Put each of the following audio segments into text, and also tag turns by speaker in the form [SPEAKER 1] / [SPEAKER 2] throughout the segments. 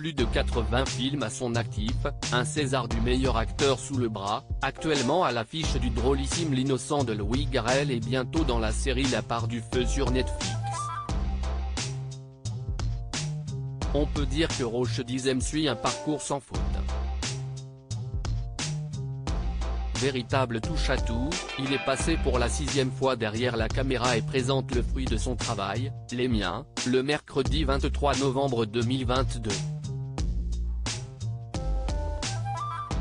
[SPEAKER 1] plus de 80 films à son actif, un César du meilleur acteur sous le bras, actuellement à l'affiche du drôlissime L'Innocent de Louis Garrel et bientôt dans la série La Part du Feu sur Netflix. On peut dire que Roche Dizem suit un parcours sans faute. Véritable touche-à-tout, il est passé pour la 6e fois derrière la caméra et présente le fruit de son travail, Les Miens, le mercredi 23 novembre 2022.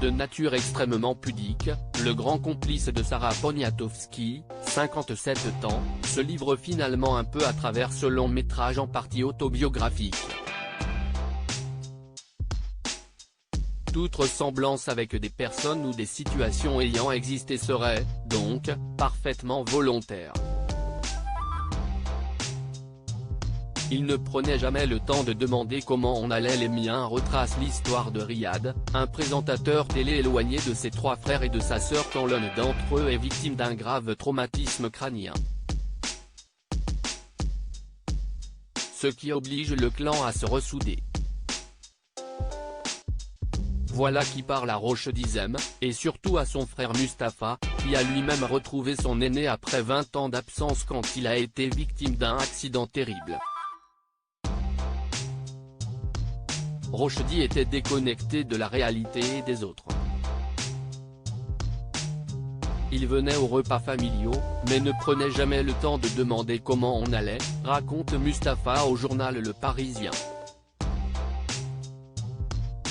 [SPEAKER 1] De nature extrêmement pudique, le grand complice de Sarah Poniatowski, 57 ans, se livre finalement un peu à travers ce long métrage en partie autobiographique. Toute ressemblance avec des personnes ou des situations ayant existé serait, donc, parfaitement volontaire. Il ne prenait jamais le temps de demander comment on allait. Les Miens retrace l'histoire de Riyad, un présentateur télé éloigné de ses 3 frères et de sa sœur quand l'un d'entre eux est victime d'un grave traumatisme crânien. Ce qui oblige le clan à se ressouder. Voilà qui parle à Roche Dizem, et surtout à son frère Mustapha, qui a lui-même retrouvé son aîné après 20 ans d'absence quand il a été victime d'un accident terrible. Roche Di était déconnecté de la réalité et des autres. Il venait aux repas familiaux, mais ne prenait jamais le temps de demander comment on allait, raconte Mustapha au journal Le Parisien.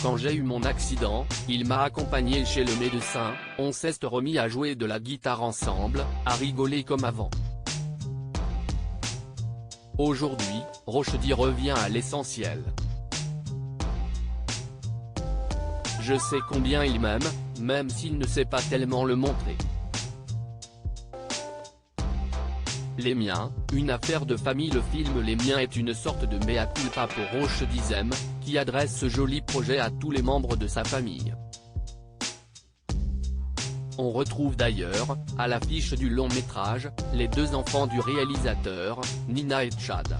[SPEAKER 1] Quand j'ai eu mon accident, il m'a accompagné chez le médecin, on s'est remis à jouer de la guitare ensemble, à rigoler comme avant. Aujourd'hui, Roche Di revient à l'essentiel. Je sais combien il m'aime, même s'il ne sait pas tellement le montrer. Les Miens, une affaire de famille. Le film Les Miens est une sorte de mea culpa pour Roche Dizem, qui adresse ce joli projet à tous les membres de sa famille. On retrouve d'ailleurs, à l'affiche du long métrage, les 2 enfants du réalisateur, Nina et Chad.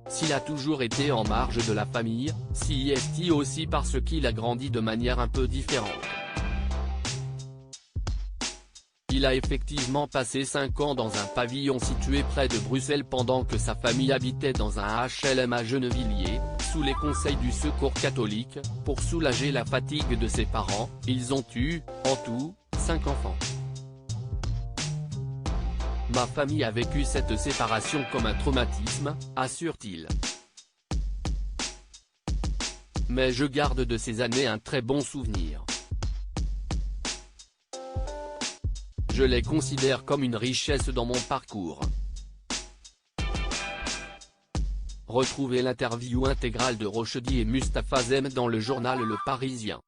[SPEAKER 1] S'il a toujours été en marge de la famille, s'y est-il aussi parce qu'il a grandi de manière un peu différente. Il a effectivement passé 5 ans dans un pavillon situé près de Bruxelles pendant que sa famille habitait dans un HLM à Gennevilliers, sous les conseils du Secours catholique. Pour soulager la fatigue de ses parents, ils ont eu, en tout, 5 enfants. Ma famille a vécu cette séparation comme un traumatisme, assure-t-il. Mais je garde de ces années un très bon souvenir. Je les considère comme une richesse dans mon parcours. Retrouvez l'interview intégrale de Roche Di et Mustapha Zem dans le journal Le Parisien.